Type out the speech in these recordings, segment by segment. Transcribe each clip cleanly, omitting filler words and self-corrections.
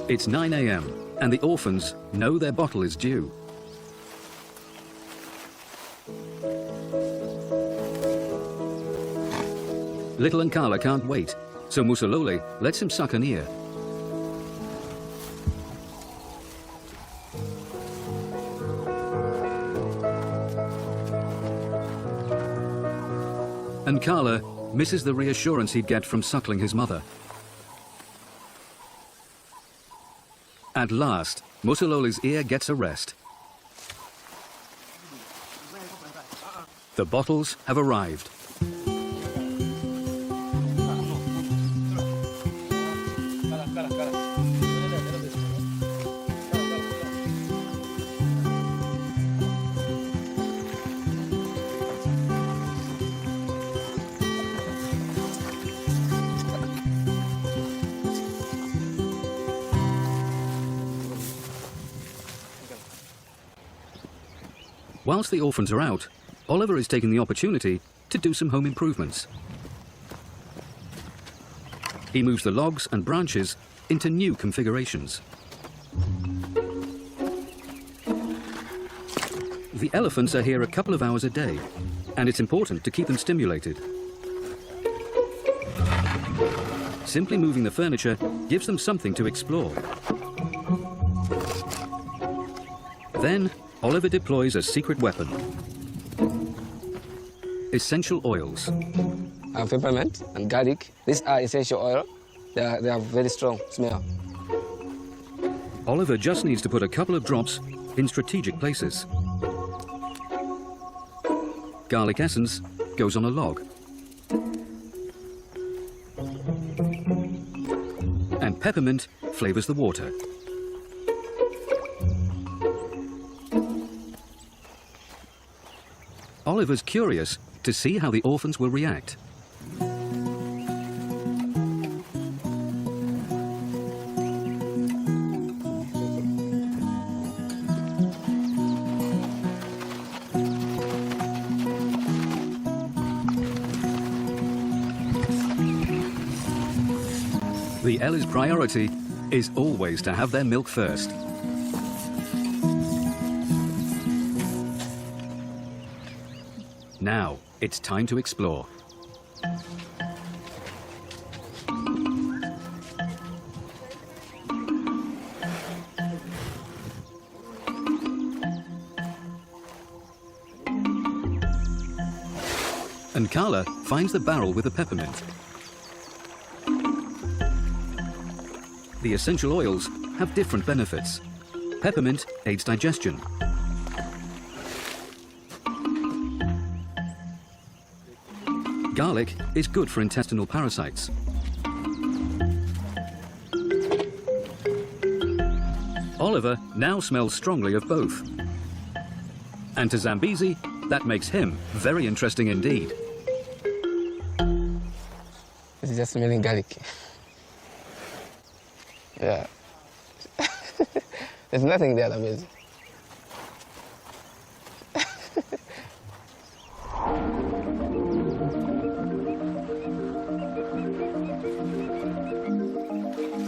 It's 9 a.m. and the orphans know their bottle is due. Little Nkala can't wait, so Musoli lets him suck an ear. Nkala misses the reassurance he'd get from suckling his mother. At last, Musololi's ear gets a rest. The bottles have arrived. Whilst the orphans are out, Oliver is taking the opportunity to do some home improvements. He moves the logs and branches into new configurations. The elephants are here a couple of hours a day, and it's important to keep them stimulated. Simply moving the furniture gives them something to explore. Then, Oliver deploys a secret weapon. Essential oils. Peppermint and garlic. These are essential oil. They have very strong smell. Oliver just needs to put a couple of drops in strategic places. Garlic essence goes on a log. And peppermint flavors the water. Oliver's curious to see how the orphans will react. The Ella's priority is always to have their milk first. Now, it's time to explore. Nkala finds the barrel with the peppermint. The essential oils have different benefits. Peppermint aids digestion. Garlic is good for intestinal parasites. Oliver now smells strongly of both. And to Zambzi, that makes him very interesting indeed. It's just smelling garlic. Yeah. There's nothing there amazing.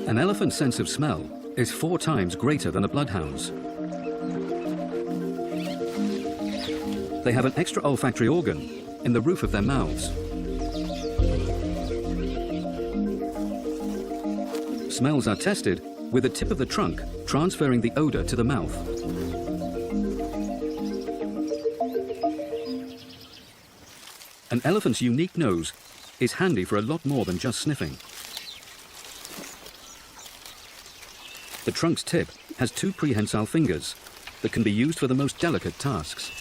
An elephant's sense of smell is 4 times greater than a bloodhound's. They have an extra olfactory organ in the roof of their mouths. Smells are tested with the tip of the trunk transferring the odor to the mouth. An elephant's unique nose is handy for a lot more than just sniffing. The trunk's tip has 2 prehensile fingers that can be used for the most delicate tasks.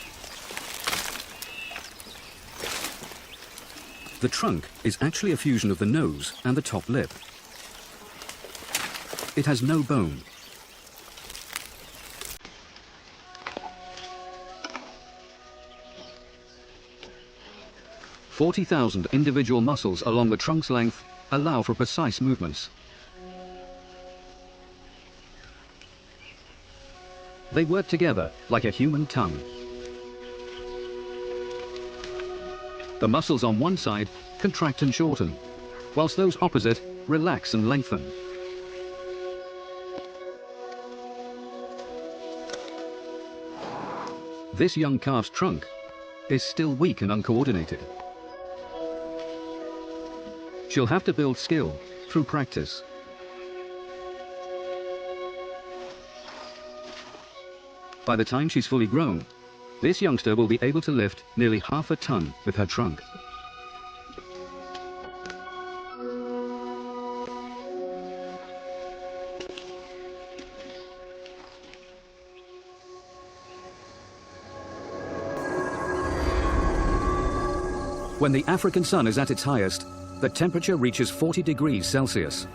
The trunk is actually a fusion of the nose and the top lip. It has no bone. "40,000 individual muscles along the trunk's length allow for precise movements. They work together like a human tongue. The muscles on one side contract and shorten, whilst those opposite relax and lengthen. this young calf's trunk is still weak and uncoordinated. She'll have to build skill through practice. By the time she's fully grown, this youngster will be able to lift nearly half a ton with her trunk. When the African sun is at its highest, the temperature reaches 40 degrees Celsius.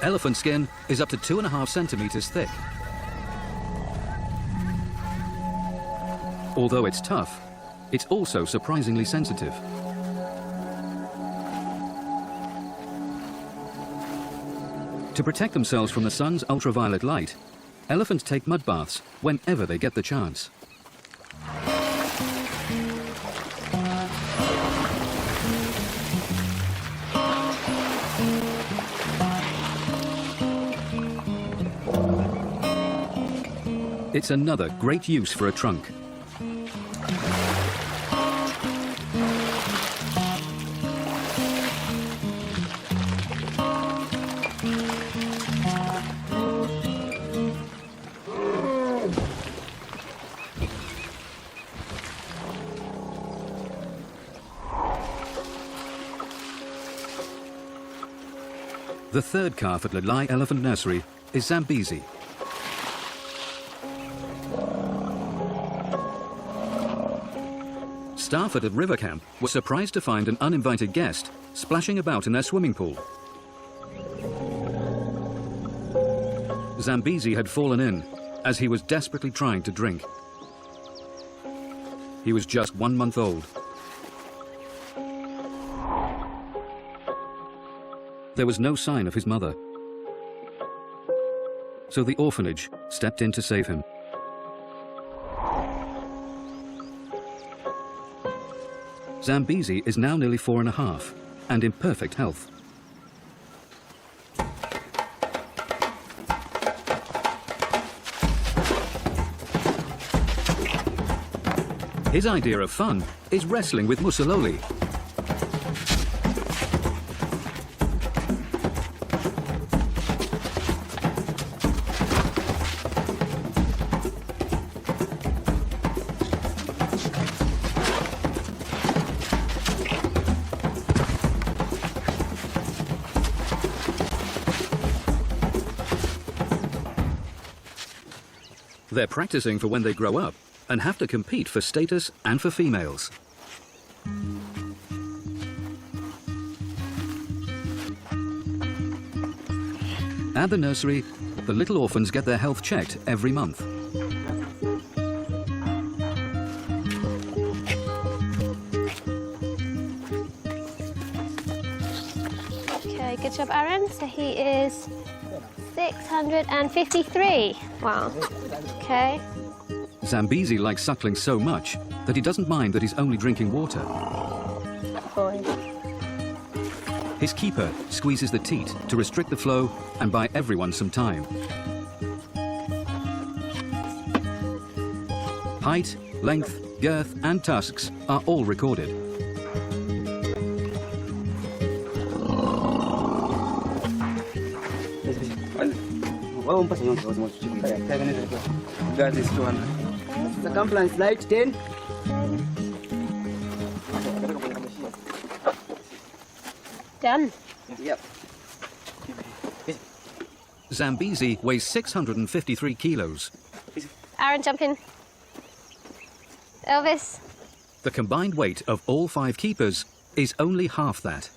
Elephant skin is up to 2.5 centimeters thick. Although it's tough, it's also surprisingly sensitive. To protect themselves from the sun's ultraviolet light, elephants take mud baths whenever they get the chance. It's another great use for a trunk. The third calf at Lilayi Elephant Nursery is Zambzi. Staff at a river camp were surprised to find an uninvited guest splashing about in their swimming pool. Zambzi had fallen in as he was desperately trying to drink. He was just 1 month old. There was no sign of his mother, so the orphanage stepped in to save him. Zambzi is now nearly 4.5 and in perfect health. His idea of fun is wrestling with Musoli. They're practicing for when they grow up and have to compete for status and for females. At the nursery, the little orphans get their health checked every month. Okay, good job, Aaron. So he is 653. Wow. Okay. Zambzi likes suckling so much that he doesn't mind that he's only drinking water. Boy. His keeper squeezes the teat to restrict the flow and buy everyone some time. Height, length, girth and tusks are all recorded. That is 200. Circumference light 10. Done. Yep. Zambzi weighs 653 kilos. Aaron, jump in. Elvis. The combined weight of all 5 keepers is only half that.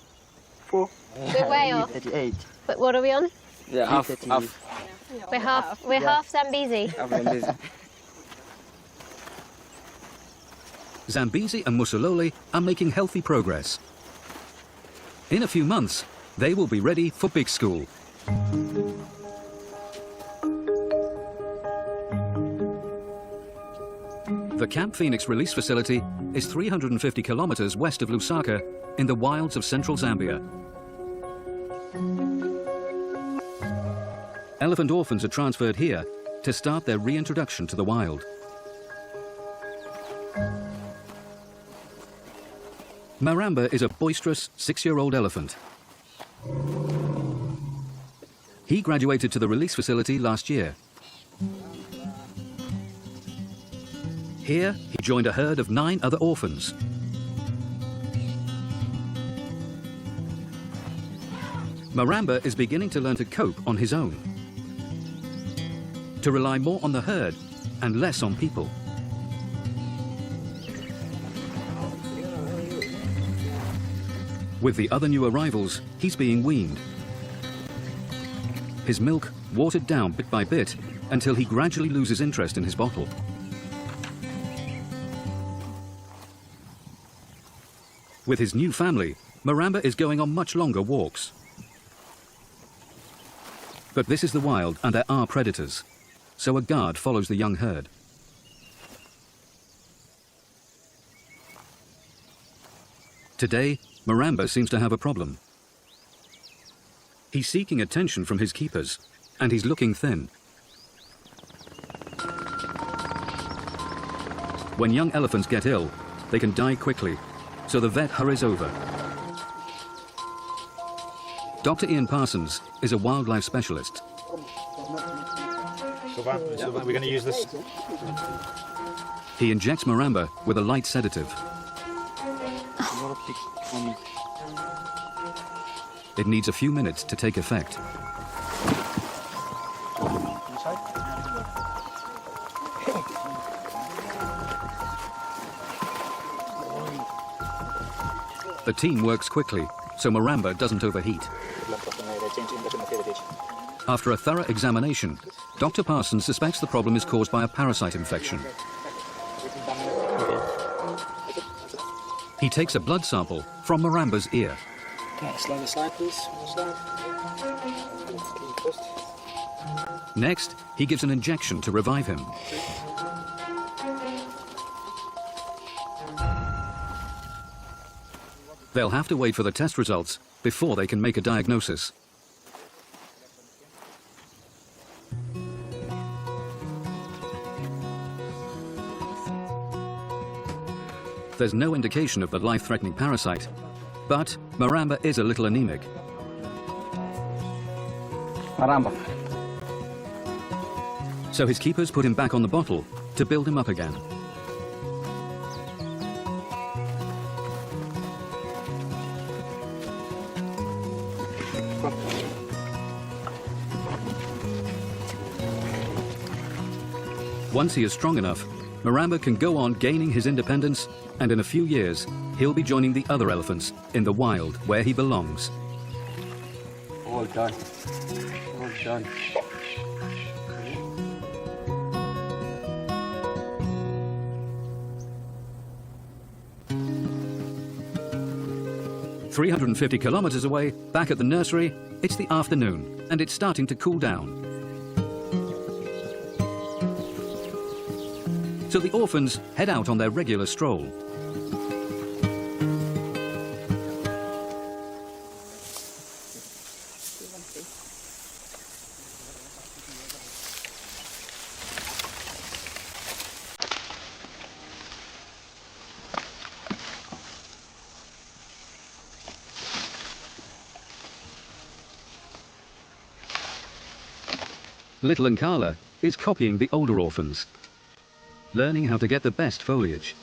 4. We're way off. 38. But what are we on? Yeah, half. We're half Zambzi. Zambzi and Musoli are making healthy progress. In a few months, they will be ready for big school. The Camp Phoenix release facility is 350 kilometers west of Lusaka in the wilds of central Zambia. Elephant orphans are transferred here to start their reintroduction to the wild. Maramba is a boisterous 6-year-old elephant. He graduated to the release facility last year. Here, he joined a herd of 9 other orphans. Maramba is beginning to learn to cope on his own, to rely more on the herd and less on people. With the other new arrivals, he's being weaned. His milk watered down bit by bit until he gradually loses interest in his bottle. With his new family, Maramba is going on much longer walks. But this is the wild and there are predators, so a guard follows the young herd. Today, Maramba seems to have a problem. He's seeking attention from his keepers, and he's looking thin. When young elephants get ill, they can die quickly, so the vet hurries over. Dr. Ian Parsons is a wildlife specialist. So we're going to use this. He injects Maramba with a light sedative. It needs a few minutes to take effect. The team works quickly, so Maramba doesn't overheat. After a thorough examination, Dr. Parsons suspects the problem is caused by a parasite infection. He takes a blood sample from Maramba's ear. Slide, please. Next, he gives an injection to revive him. They'll have to wait for the test results before they can make a diagnosis. There's no indication of the life-threatening parasite, but Maramba is a little anemic. Maramba. So his keepers put him back on the bottle to build him up again. Once he is strong enough, Maramba can go on gaining his independence, and in a few years, he'll be joining the other elephants in the wild where he belongs. All done. All done. "350 kilometers away, back at the nursery, it's the afternoon, and it's starting to cool down. So the orphans head out on their regular stroll. Little Nkala is copying the older orphans, learning how to get the best foliage.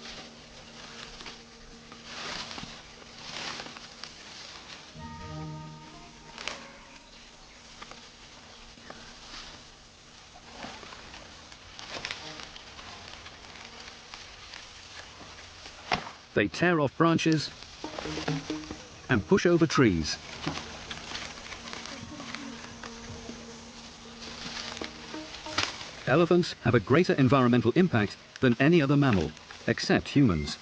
They tear off branches and push over trees. Elephants have a greater environmental impact than any other mammal, except humans.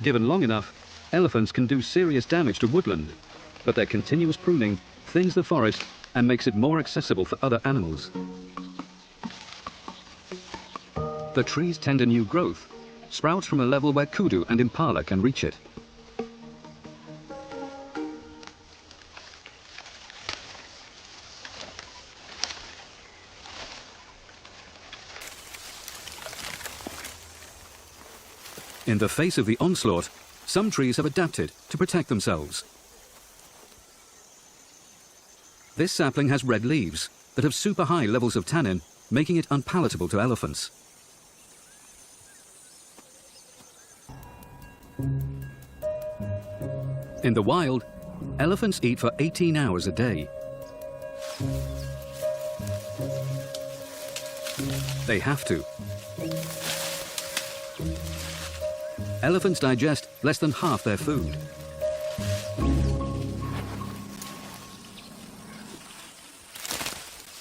Given long enough, elephants can do serious damage to woodland, but their continuous pruning thins the forest and makes it more accessible for other animals. The tree's tender new growth sprouts from a level where kudu and impala can reach it. In the face of the onslaught, some trees have adapted to protect themselves. This sapling has red leaves that have super high levels of tannin, making it unpalatable to elephants. In the wild, elephants eat for 18 hours a day. They have to. Elephants digest less than half their food.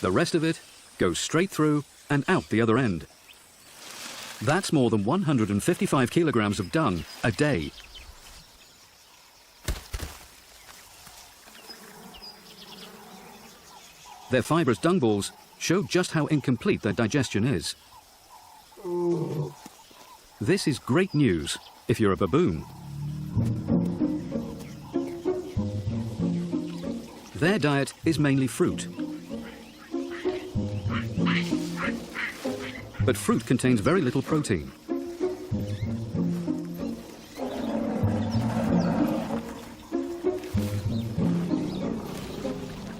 The rest of it goes straight through and out the other end. That's more than 155 kilograms of dung a day. Their fibrous dung balls show just how incomplete their digestion is. This is great news if you're a baboon. Their diet is mainly fruit. But fruit contains very little protein.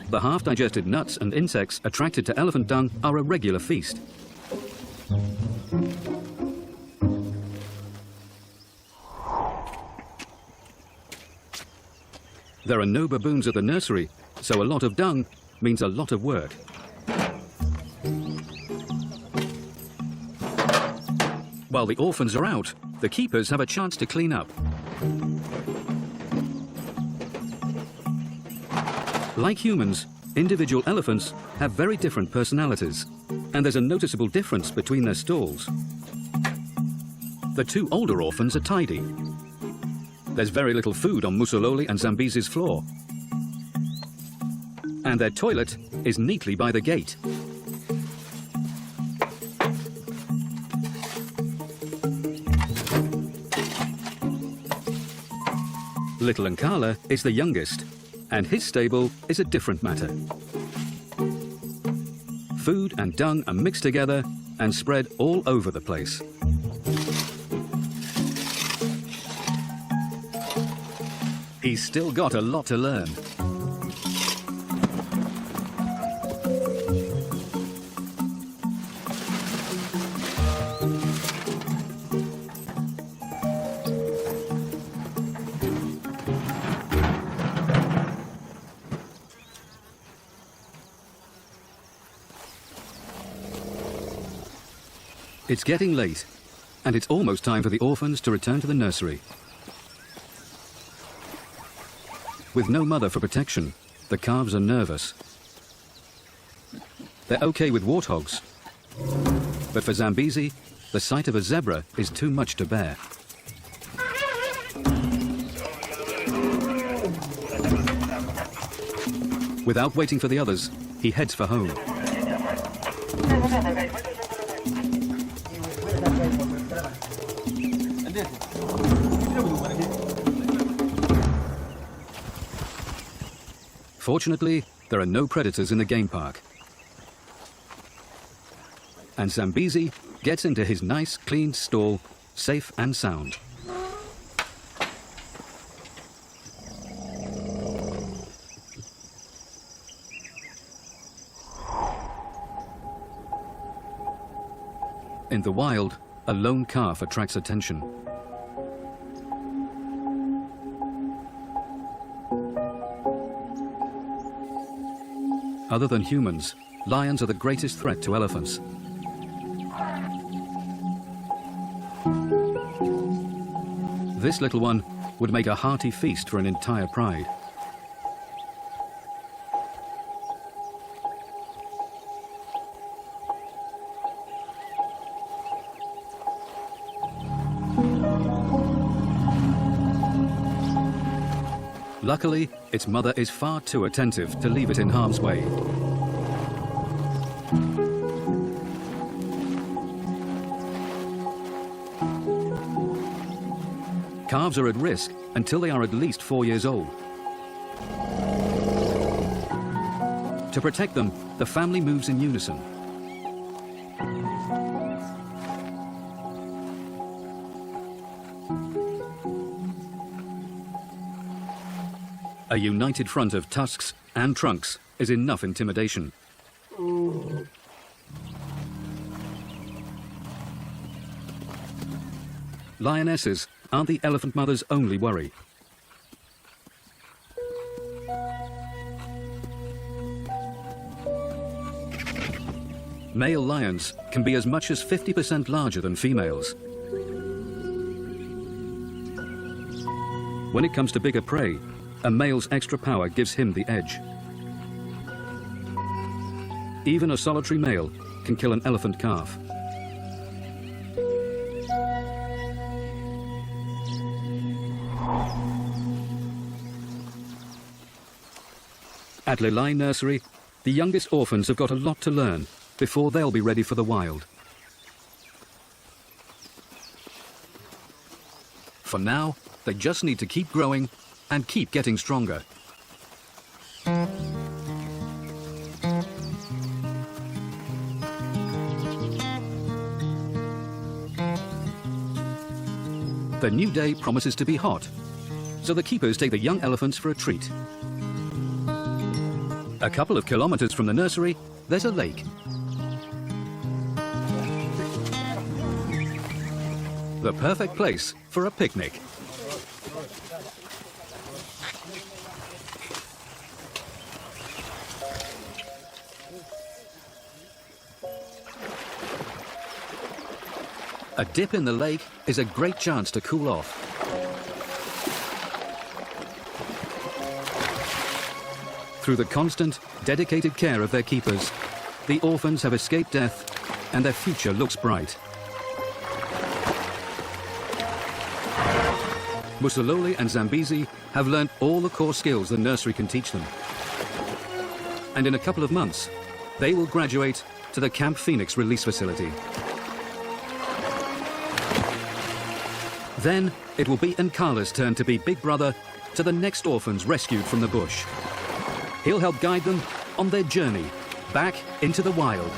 The half-digested nuts and insects attracted to elephant dung are a regular feast. There are no baboons at the nursery, so a lot of dung means a lot of work. While the orphans are out, the keepers have a chance to clean up. Like humans, individual elephants have very different personalities, and there's a noticeable difference between their stalls. The two older orphans are tidy. There's very little food on Musoli and Zambzi's floor. And their toilet is neatly by the gate. Little Nkala is the youngest, and his stable is a different matter. Food and dung are mixed together and spread all over the place. He's still got a lot to learn. It's getting late, and it's almost time for the orphans to return to the nursery. With no mother for protection, the calves are nervous. They're okay with warthogs, but for Zambzi, the sight of a zebra is too much to bear. Without waiting for the others, he heads for home. Fortunately, there are no predators in the game park. And Zambzi gets into his nice, clean stall, safe and sound. In the wild, a lone calf attracts attention. Other than humans, lions are the greatest threat to elephants. This little one would make a hearty feast for an entire pride. Luckily, its mother is far too attentive to leave it in harm's way. Calves are at risk until they are at least 4 years old. To protect them, the family moves in unison. A united front of tusks and trunks is enough intimidation. Lionesses aren't the elephant mother's only worry. Male lions can be as much as 50% larger than females. When it comes to bigger prey, a male's extra power gives him the edge. Even a solitary male can kill an elephant calf. At Lilayi Nursery, the youngest orphans have got a lot to learn before they'll be ready for the wild. For now, they just need to keep growing and keep getting stronger. The new day promises to be hot, so the keepers take the young elephants for a treat. A couple of kilometers from the nursery, there's a lake. The perfect place for a picnic. A dip in the lake is a great chance to cool off. Through the constant, dedicated care of their keepers, the orphans have escaped death and their future looks bright. Musoli and Zambzi have learned all the core skills the nursery can teach them. And in a couple of months, they will graduate to the Camp Phoenix release facility. Then it will be Nkala's turn to be big brother to the next orphans rescued from the bush. He'll help guide them on their journey back into the wild.